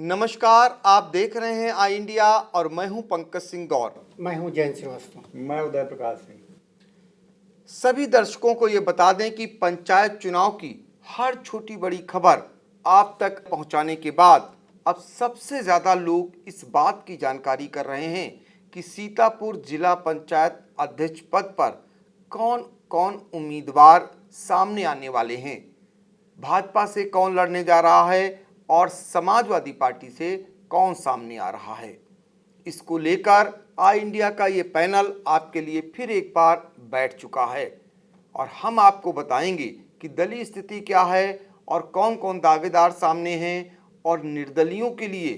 नमस्कार, आप देख रहे हैं आई इंडिया और मैं हूं पंकज सिंह गौर। मैं हूं जैन श्रीवास्तव। मैं उदय प्रकाश सिंह। सभी दर्शकों को ये बता दें कि पंचायत चुनाव की हर छोटी बड़ी खबर आप तक पहुंचाने के बाद अब सबसे ज़्यादा लोग इस बात की जानकारी कर रहे हैं कि सीतापुर जिला पंचायत अध्यक्ष पद पर कौन कौन उम्मीदवार सामने आने वाले हैं, भाजपा से कौन लड़ने जा रहा है और समाजवादी पार्टी से कौन सामने आ रहा है। इसको लेकर आई इंडिया का ये पैनल आपके लिए फिर एक बार बैठ चुका है और हम आपको बताएंगे कि दलीय स्थिति क्या है और कौन कौन दावेदार सामने हैं और निर्दलियों के लिए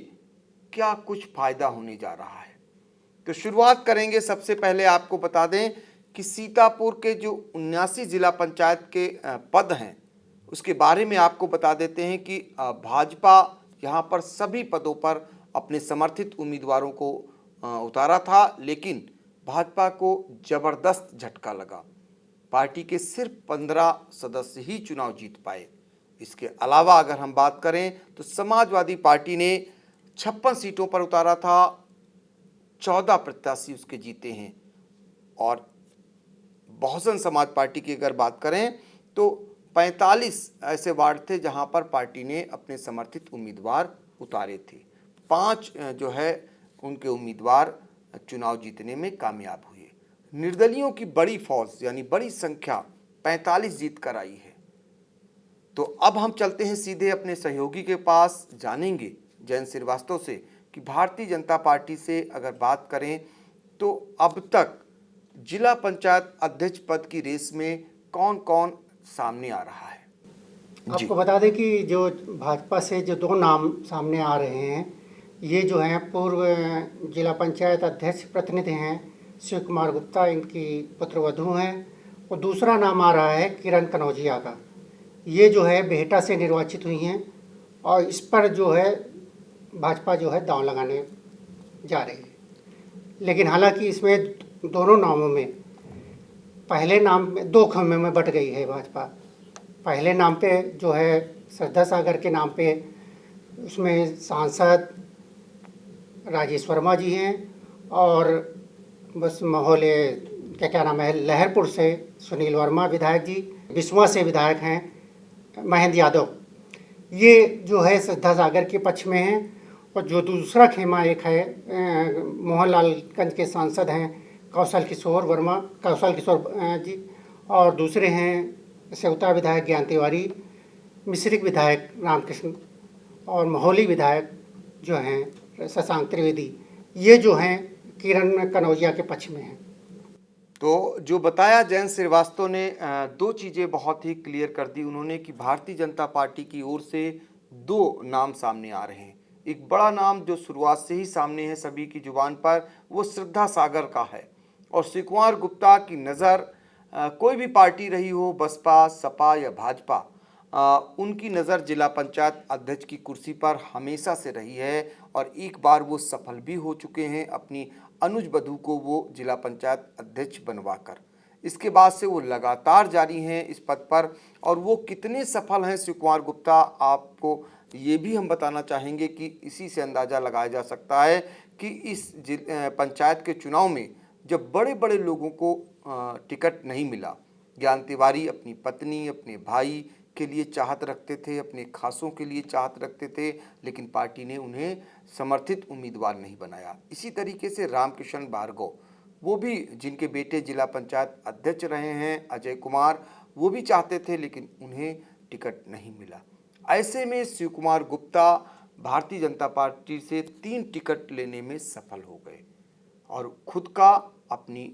क्या कुछ फायदा होने जा रहा है। तो शुरुआत करेंगे। सबसे पहले आपको बता दें कि सीतापुर के जो 79 जिला पंचायत के पद हैं उसके बारे में आपको बता देते हैं कि भाजपा यहाँ पर सभी पदों पर अपने समर्थित उम्मीदवारों को उतारा था, लेकिन भाजपा को जबरदस्त झटका लगा। पार्टी के सिर्फ 15 सदस्य ही चुनाव जीत पाए। इसके अलावा अगर हम बात करें तो समाजवादी पार्टी ने 56 सीटों पर उतारा था, 14 प्रत्याशी उसके जीते हैं। और बहुजन समाज पार्टी की अगर बात करें तो 45 ऐसे वार्ड थे जहां पर पार्टी ने अपने समर्थित उम्मीदवार उतारे थे। 5 जो है उनके उम्मीदवार चुनाव जीतने में कामयाब हुए। निर्दलियों की बड़ी फौज यानी बड़ी संख्या 45 जीत कर आई है। तो अब हम चलते हैं सीधे अपने सहयोगी के पास, जानेंगे जैन श्रीवास्तव से कि भारतीय जनता पार्टी से अगर बात करें तो अब तक जिला पंचायत अध्यक्ष पद की रेस में कौन कौन सामने आ रहा है। आपको बता दें कि जो भाजपा से जो 2 नाम सामने आ रहे हैं, ये जो हैं पूर्व जिला पंचायत अध्यक्ष प्रतिनिधि हैं शिव कुमार गुप्ता, इनकी पुत्रवधू हैं। और दूसरा नाम आ रहा है किरण कनौजिया का। ये जो है बेहटा से निर्वाचित हुई हैं और इस पर जो है भाजपा जो है दांव लगाने जा रही है। लेकिन हालांकि इसमें दोनों नामों में पहले नाम में 2 खेमे में बट गई है भाजपा। पहले नाम पे जो है श्रद्धा सागर के नाम पे उसमें सांसद राजेश वर्मा जी हैं और बस महोले क्या नाम है लहरपुर से सुनील वर्मा विधायक जी, बिस्वा से विधायक हैं महेंद्र यादव। ये जो है श्रद्धा सागर के पक्ष में हैं। और जो दूसरा खेमा एक है मोहनलालगंज के सांसद हैं कौशल किशोर जी, और दूसरे हैं सेवता विधायक ज्ञान तिवारी, मिश्रिक विधायक रामकृष्ण और महोली विधायक जो हैं शशांक त्रिवेदी। ये जो हैं किरण कनौजिया के पक्ष में हैं। तो जो बताया जैन श्रीवास्तव ने 2 चीज़ें बहुत ही क्लियर कर दी उन्होंने कि भारतीय जनता पार्टी की ओर से 2 नाम सामने आ रहे हैं। एक बड़ा नाम जो शुरुआत से ही सामने है सभी की जुबान पर, वो श्रद्धा सागर का है। और शिव कुमार गुप्ता की नज़र कोई भी पार्टी रही हो, बसपा, सपा या भाजपा, उनकी नज़र जिला पंचायत अध्यक्ष की कुर्सी पर हमेशा से रही है और एक बार वो सफल भी हो चुके हैं अपनी अनुज बधू को वो जिला पंचायत अध्यक्ष बनवाकर। इसके बाद से वो लगातार जारी हैं इस पद पर। और वो कितने सफल हैं शिव कुमार गुप्ता, आपको ये भी हम बताना चाहेंगे कि इसी से अंदाज़ा लगाया जा सकता है कि इस पंचायत के चुनाव में जब बड़े बड़े लोगों को टिकट नहीं मिला, ज्ञान तिवारी अपनी पत्नी, अपने भाई के लिए चाहत रखते थे, अपने खासों के लिए चाहत रखते थे, लेकिन पार्टी ने उन्हें समर्थित उम्मीदवार नहीं बनाया। इसी तरीके से रामकिशन भार्गव, वो भी जिनके बेटे जिला पंचायत अध्यक्ष रहे हैं अजय कुमार, वो भी चाहते थे लेकिन उन्हें टिकट नहीं मिला। ऐसे में शिव कुमार गुप्ता भारतीय जनता पार्टी से 3 टिकट लेने में सफल हो गए और खुद का, अपनी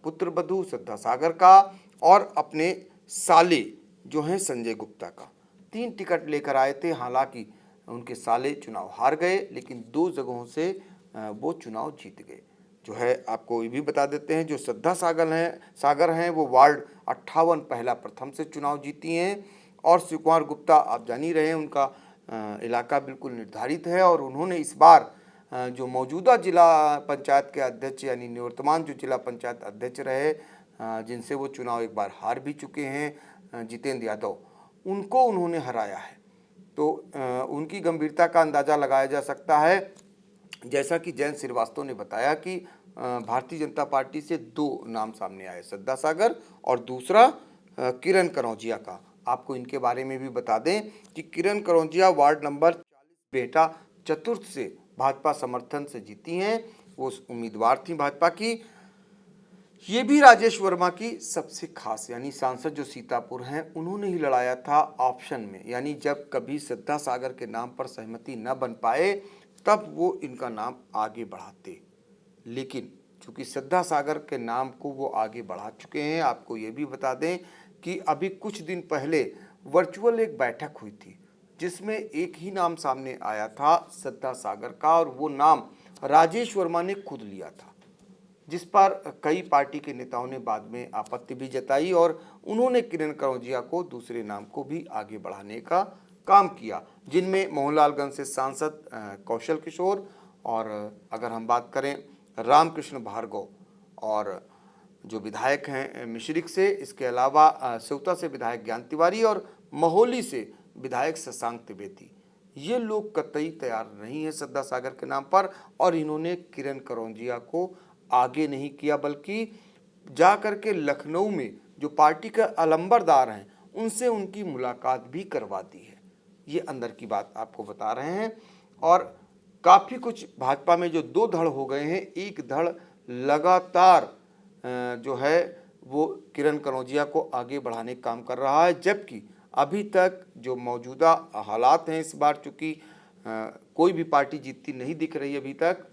पुत्रवधू श्रद्धा सागर का और अपने साले जो हैं संजय गुप्ता का 3 टिकट लेकर आए थे। हालांकि उनके साले चुनाव हार गए, लेकिन 2 जगहों से वो चुनाव जीत गए। जो है आपको ये भी बता देते हैं, जो श्रद्धा सागर हैं वो वार्ड 58 पहला प्रथम से चुनाव जीती हैं। और शिव कुमार गुप्ता आप जान ही रहे हैं, उनका इलाका बिल्कुल निर्धारित है और उन्होंने इस बार जो मौजूदा जिला पंचायत के अध्यक्ष यानी निवर्तमान जो जिला पंचायत अध्यक्ष रहे, जिनसे वो चुनाव एक बार हार भी चुके हैं, जितेंद्र यादव, उनको उन्होंने हराया है। तो उनकी गंभीरता का अंदाज़ा लगाया जा सकता है। जैसा कि जयंत श्रीवास्तव ने बताया कि भारतीय जनता पार्टी से 2 नाम सामने आए, सद्दा सागर और दूसरा किरण कनौजिया का। आपको इनके बारे में भी बता दें कि किरण कनौजिया वार्ड नंबर 40 बेटा चतुर्थ से भाजपा समर्थन से जीती हैं। वो उम्मीदवार थी भाजपा की। ये भी राजेश वर्मा की सबसे खास यानी सांसद जो सीतापुर हैं उन्होंने ही लड़ाया था ऑप्शन में, यानी जब कभी सद्दा सागर के नाम पर सहमति न बन पाए तब वो इनका नाम आगे बढ़ाते। लेकिन चूंकि सद्दा सागर के नाम को वो आगे बढ़ा चुके हैं। आपको ये भी बता दें कि अभी कुछ दिन पहले वर्चुअल एक बैठक हुई थी जिसमें एक ही नाम सामने आया था सद्दा सागर का, और वो नाम राजेश वर्मा ने खुद लिया था, जिस पर कई पार्टी के नेताओं ने बाद में आपत्ति भी जताई और उन्होंने किरण कनौजिया को दूसरे नाम को भी आगे बढ़ाने का काम किया, जिनमें मोहनलालगंज से सांसद कौशल किशोर, और अगर हम बात करें रामकृष्ण भार्गव और जो विधायक हैं मिश्रिक से, इसके अलावा सेवता से विधायक ज्ञान तिवारी और महोली से विधायक शशांक त्रिवेदी, ये लोग कतई तैयार नहीं है सद्दा सागर के नाम पर। और इन्होंने किरण कनौजिया को आगे नहीं किया बल्कि जा करके लखनऊ में जो पार्टी के अलंबरदार हैं उनसे उनकी मुलाकात भी करवा दी है। ये अंदर की बात आपको बता रहे हैं। और काफ़ी कुछ भाजपा में जो 2 धड़ हो गए हैं, एक धड़ लगातार जो है वो किरण कनौजिया को आगे बढ़ाने का काम कर रहा है, जबकि अभी तक जो मौजूदा हालात हैं इस बार चूँकि कोई भी पार्टी जीतती नहीं दिख रही अभी तक,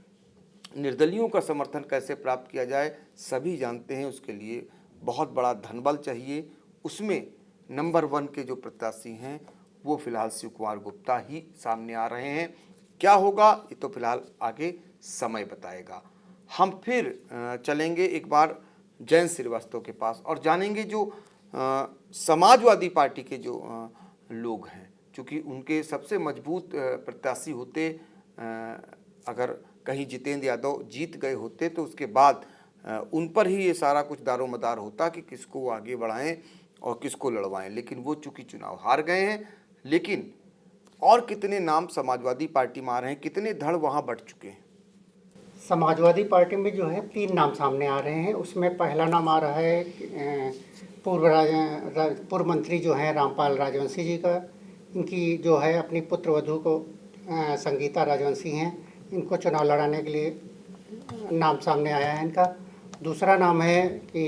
निर्दलियों का समर्थन कैसे प्राप्त किया जाए सभी जानते हैं। उसके लिए बहुत बड़ा धनबल चाहिए। उसमें नंबर 1 के जो प्रत्याशी हैं वो फिलहाल शिव कुमार गुप्ता ही सामने आ रहे हैं। क्या होगा ये तो फिलहाल आगे समय बताएगा। हम फिर चलेंगे एक बार जयंत श्रीवास्तव के पास और जानेंगे जो समाजवादी पार्टी के जो लोग हैं, चूँकि उनके सबसे मजबूत प्रत्याशी होते, अगर कहीं जितेंद्र यादव जीत गए होते तो उसके बाद उन पर ही ये सारा कुछ दारोमदार होता कि किसको आगे बढ़ाएं और किसको लड़वाएं। लेकिन वो चूँकि चुनाव हार गए हैं। लेकिन और कितने नाम समाजवादी पार्टी में आ रहे हैं, कितने धड़ वहाँ बढ़ चुके हैं? समाजवादी पार्टी में जो है 3 नाम सामने आ रहे हैं। उसमें पहला नाम आ रहा है पूर्व मंत्री जो हैं रामपाल राजवंशी जी का। इनकी जो है अपनी पुत्रवधू को संगीता राजवंशी हैं, इनको चुनाव लड़ाने के लिए नाम सामने आया है इनका। दूसरा नाम है कि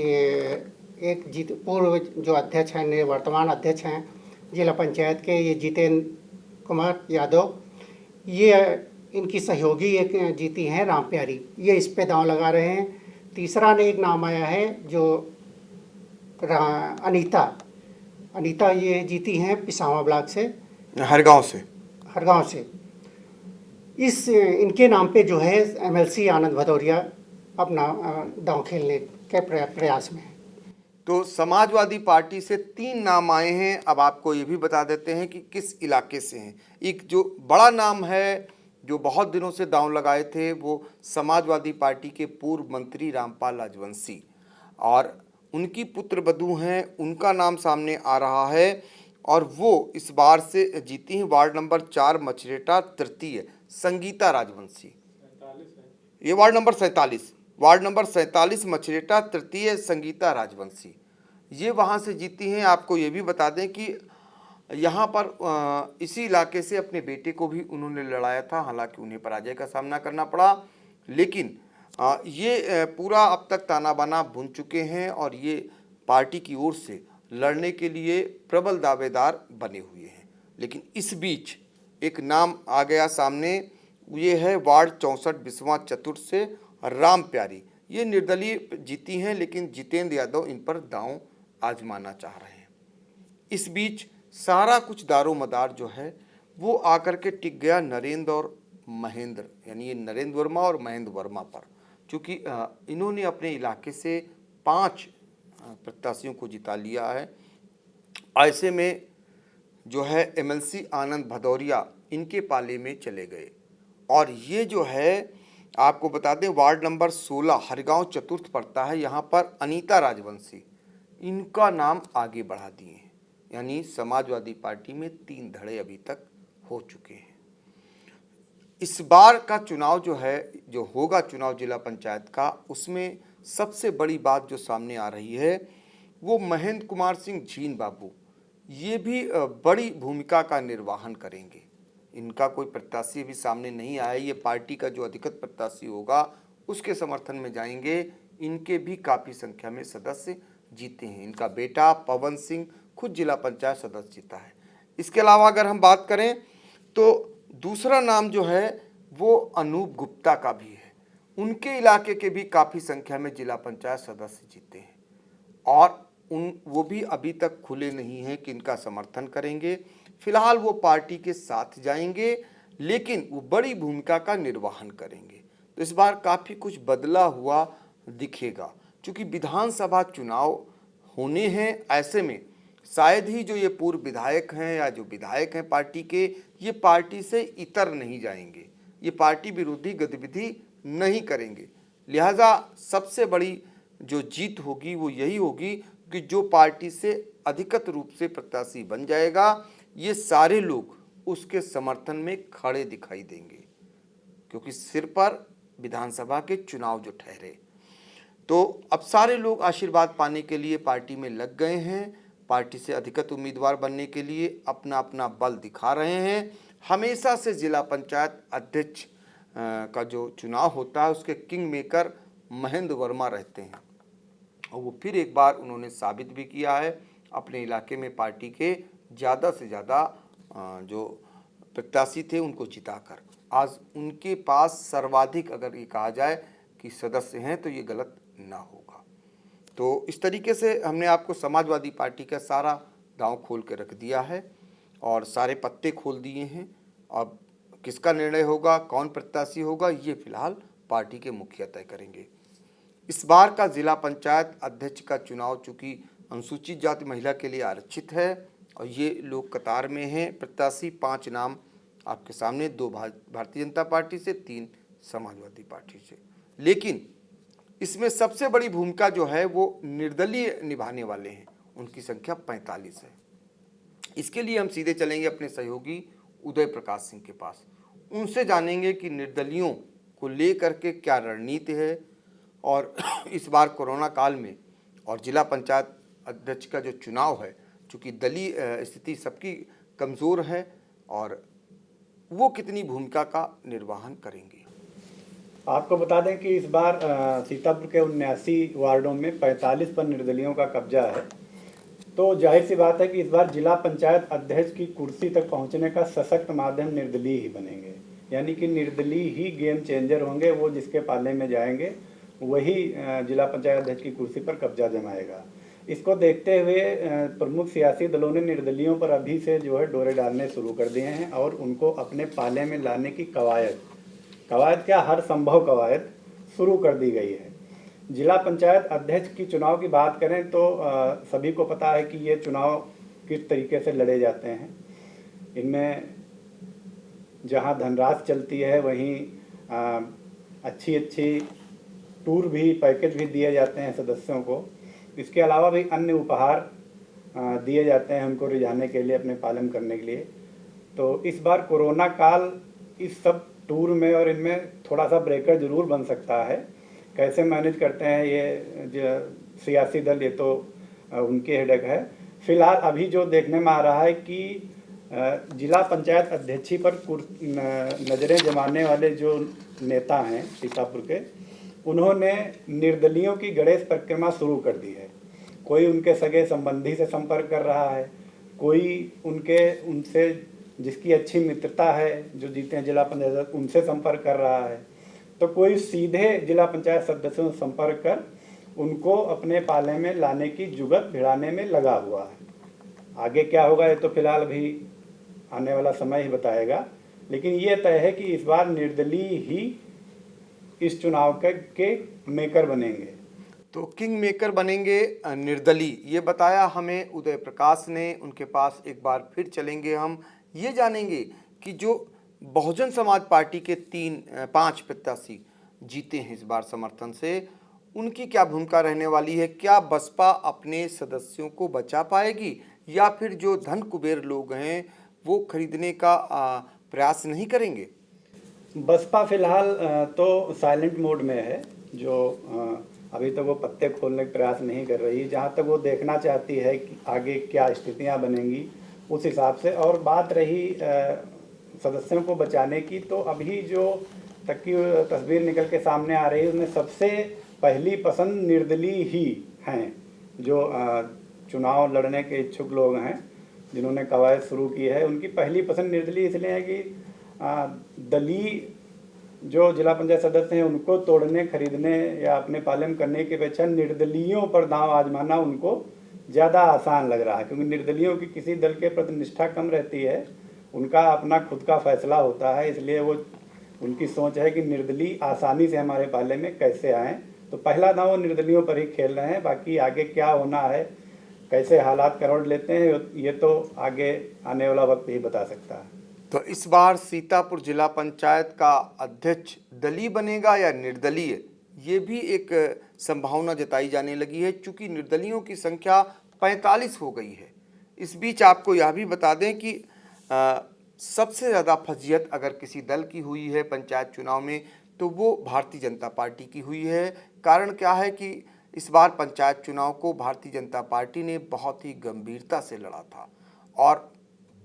एक पूर्व जो अध्यक्ष हैं, वर्तमान अध्यक्ष हैं जिला पंचायत के, ये जितेंद्र कुमार यादव, ये इनकी सहयोगी एक जीती हैं राम प्यारी, ये इस पे दांव लगा रहे हैं। तीसरा ने एक नाम आया है जो अनीता ये जीती हैं पिसावा ब्लॉक से, हरगांव से। इस इनके नाम पे जो है एमएलसी आनंद भदौरिया अपना दांव खेलने के प्रयास में है। तो समाजवादी पार्टी से 3 नाम आए हैं। अब आपको ये भी बता देते हैं कि किस इलाके से हैं। एक जो बड़ा नाम है जो बहुत दिनों से दांव लगाए थे वो समाजवादी पार्टी के पूर्व मंत्री रामपाल राजवंशी, और उनकी पुत्रवधू हैं, उनका नाम सामने आ रहा है और वो इस बार से जीती हैं वार्ड नंबर 4 मछरेटा तृतीय संगीता राजवंशी। ये वार्ड नंबर 47 मछरेटा तृतीय संगीता राजवंशी, ये वहाँ से जीती हैं। आपको ये भी बता दें कि यहाँ पर इसी इलाके से अपने बेटे को भी उन्होंने लड़ाया था, हालांकि उन्हें पराजय का सामना करना पड़ा। लेकिन ये पूरा अब तक ताना बाना बुन चुके हैं और ये पार्टी की ओर से लड़ने के लिए प्रबल दावेदार बने हुए हैं। लेकिन इस बीच एक नाम आ गया सामने, ये है वार्ड 64 बिस्वा चतुर्थ से राम प्यारी। ये निर्दलीय जीती हैं लेकिन जितेंद्र यादव इन पर दांव आजमाना चाह रहे हैं। इस बीच सारा कुछ दारोमदार जो है वो आकर के टिक गया नरेंद्र और महेंद्र, यानी ये नरेंद्र वर्मा और महेंद्र वर्मा पर, क्योंकि इन्होंने अपने इलाके से 5 प्रत्याशियों को जिता लिया है। ऐसे में जो है एमएलसी आनंद भदौरिया इनके पाले में चले गए। और ये जो है आपको बता दें वार्ड नंबर 16 हरगांव चतुर्थ पड़ता है, यहाँ पर अनीता राजवंशी, इनका नाम आगे बढ़ा दिए हैं। यानी समाजवादी पार्टी में 3 धड़े अभी तक हो चुके हैं। इस बार का चुनाव जो होगा चुनाव जिला पंचायत का, उसमें सबसे बड़ी बात जो सामने आ रही है वो महेंद्र कुमार सिंह जीन बाबू ये भी बड़ी भूमिका का निर्वहन करेंगे। इनका कोई प्रत्याशी भी सामने नहीं आया, ये पार्टी का जो अधिकृत प्रत्याशी होगा उसके समर्थन में जाएंगे। इनके भी काफ़ी संख्या में सदस्य जीते हैं। इनका बेटा पवन सिंह खुद जिला पंचायत सदस्य जीता है। इसके अलावा अगर हम बात करें तो दूसरा नाम जो है वो अनूप गुप्ता का भी है। उनके इलाके के भी काफ़ी संख्या में जिला पंचायत सदस्य जीते हैं और वो भी अभी तक खुले नहीं हैं कि इनका समर्थन करेंगे। फिलहाल वो पार्टी के साथ जाएंगे, लेकिन वो बड़ी भूमिका का निर्वहन करेंगे। तो इस बार काफ़ी कुछ बदला हुआ दिखेगा। चूँकि विधानसभा चुनाव होने हैं, ऐसे में शायद ही जो ये पूर्व विधायक हैं या जो विधायक हैं पार्टी के, ये पार्टी से इतर नहीं जाएंगे, ये पार्टी विरोधी गतिविधि नहीं करेंगे। लिहाजा सबसे बड़ी जो जीत होगी वो यही होगी कि जो पार्टी से अधिकृत रूप से प्रत्याशी बन जाएगा, ये सारे लोग उसके समर्थन में खड़े दिखाई देंगे, क्योंकि सिर पर विधानसभा के चुनाव जो ठहरे। तो अब सारे लोग आशीर्वाद पाने के लिए पार्टी में लग गए हैं, पार्टी से अधिकृत उम्मीदवार बनने के लिए अपना अपना बल दिखा रहे हैं। हमेशा से जिला पंचायत अध्यक्ष का जो चुनाव होता है उसके किंग मेकर महेंद्र वर्मा रहते हैं और वो फिर एक बार उन्होंने साबित भी किया है अपने इलाके में पार्टी के ज़्यादा से ज़्यादा जो प्रत्याशी थे उनको जिताकर। आज उनके पास सर्वाधिक अगर ये कहा जाए कि सदस्य हैं तो ये गलत ना होगा। तो इस तरीके से हमने आपको समाजवादी पार्टी का सारा दांव खोल के रख दिया है और सारे पत्ते खोल दिए हैं। अब किसका निर्णय होगा, कौन प्रत्याशी होगा, ये फिलहाल पार्टी के मुखिया तय करेंगे। इस बार का जिला पंचायत अध्यक्ष का चुनाव चूँकि अनुसूचित जाति महिला के लिए आरक्षित है और ये लोग कतार में हैं प्रत्याशी। 5 नाम आपके सामने, 2 भारतीय जनता पार्टी से, 3 समाजवादी पार्टी से। लेकिन इसमें सबसे बड़ी भूमिका जो है वो निर्दलीय निभाने वाले हैं, उनकी संख्या 45 है। इसके लिए हम सीधे चलेंगे अपने सहयोगी उदय प्रकाश सिंह के पास, उनसे जानेंगे कि निर्दलियों को लेकर के क्या रणनीति है और इस बार कोरोना काल में और जिला पंचायत अध्यक्ष का जो चुनाव है, चूँकि दलीय स्थिति सबकी कमज़ोर है और वो कितनी भूमिका का निर्वहन करेंगे। आपको बता दें कि इस बार सीतापुर के 79 वार्डों में 45 पर निर्दलियों का कब्जा है। तो जाहिर सी बात है कि इस बार जिला पंचायत अध्यक्ष की कुर्सी तक पहुंचने का सशक्त माध्यम निर्दलीय ही बनेंगे, यानी कि निर्दलीय ही गेम चेंजर होंगे। वो जिसके पाले में जाएंगे वही जिला पंचायत अध्यक्ष की कुर्सी पर कब्जा जमाएगा। इसको देखते हुए प्रमुख सियासी दलों ने निर्दलियों पर अभी से जो है डोरे डालने शुरू कर दिए हैं और उनको अपने पाले में लाने की कवायद क्या, हर संभव कवायद शुरू कर दी गई है। जिला पंचायत अध्यक्ष की चुनाव की बात करें तो सभी को पता है कि ये चुनाव किस तरीके से लड़े जाते हैं। इनमें जहां धनराशि चलती है वहीं अच्छी टूर भी, पैकेज भी दिए जाते हैं सदस्यों को। इसके अलावा भी अन्य उपहार दिए जाते हैं उनको रिझाने के लिए, अपने पालन करने के लिए। तो इस बार कोरोना काल इस सब टूर में और इनमें थोड़ा सा ब्रेकर जरूर बन सकता है। कैसे मैनेज करते हैं ये जो सियासी दल, ये तो उनके हेडेक है। फिलहाल अभी जो देखने में आ रहा है कि जिला पंचायत अध्यक्षी पर नज़रें जमाने वाले जो नेता हैं सीतापुर के, उन्होंने निर्दलियों की गणेश परिक्रमा शुरू कर दी है। कोई उनके सगे संबंधी से संपर्क कर रहा है, कोई उनसे जिसकी अच्छी मित्रता है, जो जीते हैं जिला पंचायत, उनसे संपर्क कर रहा है, तो कोई सीधे जिला पंचायत सदस्यों से संपर्क कर उनको अपने पाले में लाने की जुगत भिड़ाने में लगा हुआ है। आगे क्या होगा ये तो फिलहाल अभी आने वाला समय ही बताएगा, लेकिन ये तय है कि इस बार निर्दलीय ही इस चुनाव के मेकर बनेंगे। तो किंग मेकर बनेंगे निर्दलीय, ये बताया हमें उदय प्रकाश ने। उनके पास एक बार फिर चलेंगे, हम ये जानेंगे कि जो बहुजन समाज पार्टी के 5 प्रत्याशी जीते हैं इस बार समर्थन से, उनकी क्या भूमिका रहने वाली है। क्या बसपा अपने सदस्यों को बचा पाएगी या फिर जो धन कुबेर लोग हैं वो खरीदने का प्रयास नहीं करेंगे? बसपा फिलहाल तो साइलेंट मोड में है, जो अभी तक वो पत्ते खोलने का प्रयास नहीं कर रही। जहाँ तक वो देखना चाहती है कि आगे क्या स्थितियाँ बनेंगी उस हिसाब से। और बात रही सदस्यों को बचाने की, तो अभी जो तक की तस्वीर निकल के सामने आ रही है उसमें सबसे पहली पसंद निर्दलीय ही हैं। जो चुनाव लड़ने के इच्छुक लोग हैं जिन्होंने कवायद शुरू की है, उनकी पहली पसंद निर्दलीय इसलिए है कि दलीय जो जिला पंचायत सदस्य हैं उनको तोड़ने, खरीदने या अपने पालन करने की अपेक्षा निर्दलीयों पर दांव आजमाना उनको ज़्यादा आसान लग रहा है, क्योंकि निर्दलीयों की किसी दल के प्रति निष्ठा कम रहती है, उनका अपना खुद का फैसला होता है। इसलिए वो उनकी सोच है कि निर्दलीय आसानी से हमारे पाले में कैसे आएँ। तो पहला दांव वो निर्दलीयों पर ही खेल रहे हैं। बाकी आगे क्या होना है, कैसे हालात करवट लेते हैं, ये तो आगे आने वाला वक्त ही बता सकता है। तो इस बार सीतापुर जिला पंचायत का अध्यक्ष दलीय बनेगा या निर्दलीय, ये भी एक संभावना जताई जाने लगी है, चूंकि निर्दलियों की संख्या 45 हो गई है। इस बीच आपको यह भी बता दें कि सबसे ज़्यादा फजीयत अगर किसी दल की हुई है पंचायत चुनाव में तो वो भारतीय जनता पार्टी की हुई है। कारण क्या है कि इस बार पंचायत चुनाव को भारतीय जनता पार्टी ने बहुत ही गंभीरता से लड़ा था और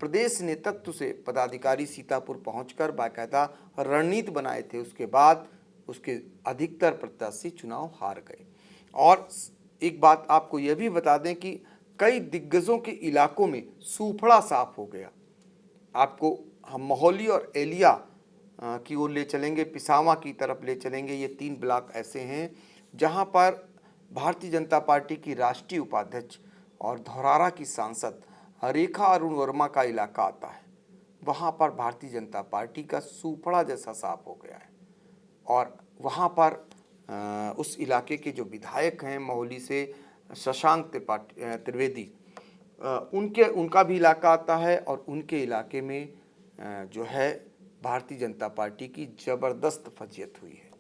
प्रदेश नेतृत्व से पदाधिकारी सीतापुर पहुंचकर बाकायदा रणनीति बनाए थे। उसके बाद उसके अधिकतर प्रत्याशी चुनाव हार गए। और एक बात आपको यह भी बता दें कि कई दिग्गजों के इलाकों में सूफड़ा साफ हो गया। आपको हम मोहली और एलिया की ओर ले चलेंगे, पिसावा की तरफ ले चलेंगे। ये 3 ब्लॉक ऐसे हैं जहां पर भारतीय जनता पार्टी की राष्ट्रीय उपाध्यक्ष और धौरारा की सांसद रेखा अरुण वर्मा का इलाका आता है। वहाँ पर भारतीय जनता पार्टी का सूपड़ा जैसा साफ हो गया है। और वहाँ पर उस इलाके के जो विधायक हैं मोहली से शशांक त्रिवेदी, उनका भी इलाका आता है और उनके इलाके में जो है भारतीय जनता पार्टी की ज़बरदस्त फजीयत हुई है।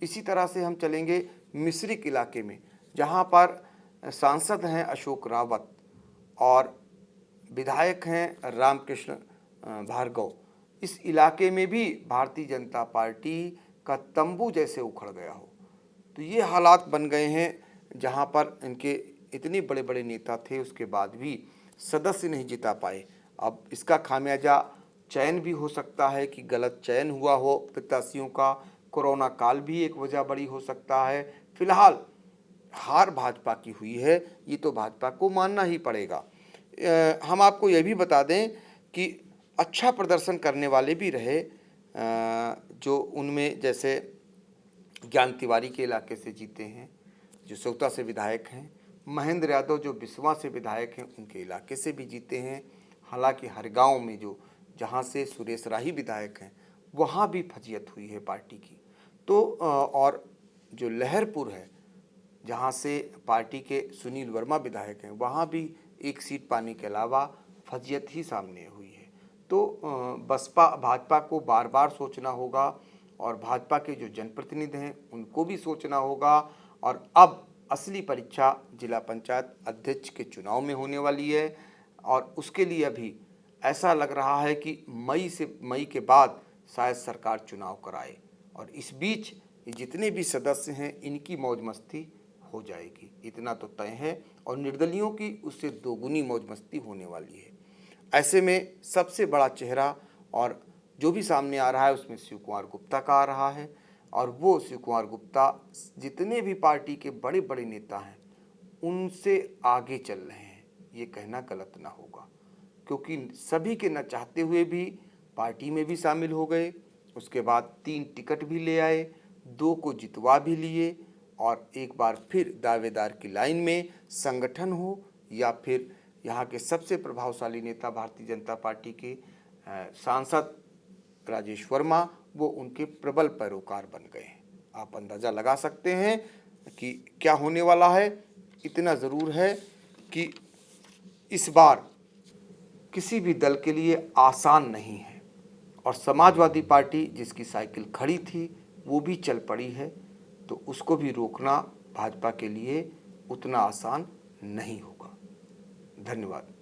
इसी तरह से हम चलेंगे मिश्रिक इलाके में, जहाँ पर सांसद हैं अशोक रावत और विधायक हैं रामकृष्ण भार्गव। इस इलाके में भी भारतीय जनता पार्टी का तंबू जैसे उखड़ गया हो। तो ये हालात बन गए हैं जहाँ पर इनके इतने बड़े बड़े नेता थे, उसके बाद भी सदस्य नहीं जिता पाए। अब इसका खामियाजा चयन भी हो सकता है कि गलत चयन हुआ हो प्रत्याशियों का। कोरोना काल भी एक वजह बड़ी हो सकता है। फिलहाल हार भाजपा की हुई है, ये तो भाजपा को मानना ही पड़ेगा। हम आपको यह भी बता दें कि अच्छा प्रदर्शन करने वाले भी रहे, जो उनमें जैसे ज्ञान तिवारी के इलाके से जीते हैं, जो सोता से विधायक हैं, महेंद्र यादव जो बिस्वा से विधायक हैं उनके इलाके से भी जीते हैं। हालांकि हर गांव में जहां से सुरेश राही विधायक हैं वहां भी फजीयत हुई है पार्टी की। तो और जो लहरपुर है जहां से पार्टी के सुनील वर्मा विधायक हैं, वहां भी एक सीट पाने के अलावा फजीयत ही सामने हुई है। तो भाजपा को बार बार सोचना होगा और भाजपा के जो जनप्रतिनिधि हैं उनको भी सोचना होगा। और अब असली परीक्षा जिला पंचायत अध्यक्ष के चुनाव में होने वाली है और उसके लिए अभी ऐसा लग रहा है कि मई के बाद शायद सरकार चुनाव कराए और इस बीच जितने भी सदस्य हैं इनकी मौज मस्ती हो जाएगी, इतना तो तय है। और निर्दलियों की उससे दोगुनी मौज मस्ती होने वाली है। ऐसे में सबसे बड़ा चेहरा और जो भी सामने आ रहा है उसमें शिव कुमार गुप्ता का आ रहा है। और वो शिव कुमार गुप्ता जितने भी पार्टी के बड़े बड़े नेता हैं उनसे आगे चल रहे हैं, ये कहना गलत ना होगा, क्योंकि सभी के न चाहते हुए भी पार्टी में भी शामिल हो गए। उसके बाद 3 टिकट भी ले आए, 2 को जितवा भी लिए और एक बार फिर दावेदार की लाइन में संगठन हो या फिर यहाँ के सबसे प्रभावशाली नेता भारतीय जनता पार्टी के सांसद राजेश वर्मा, वो उनके प्रबल पैरोकार बन गए हैं। आप अंदाज़ा लगा सकते हैं कि क्या होने वाला है। इतना ज़रूर है कि इस बार किसी भी दल के लिए आसान नहीं है और समाजवादी पार्टी जिसकी साइकिल खड़ी थी वो भी चल पड़ी है, तो उसको भी रोकना भाजपा के लिए उतना आसान नहीं होगा। धन्यवाद।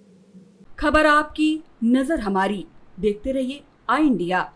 खबर आपकी, नजर हमारी। देखते रहिए आई इंडिया।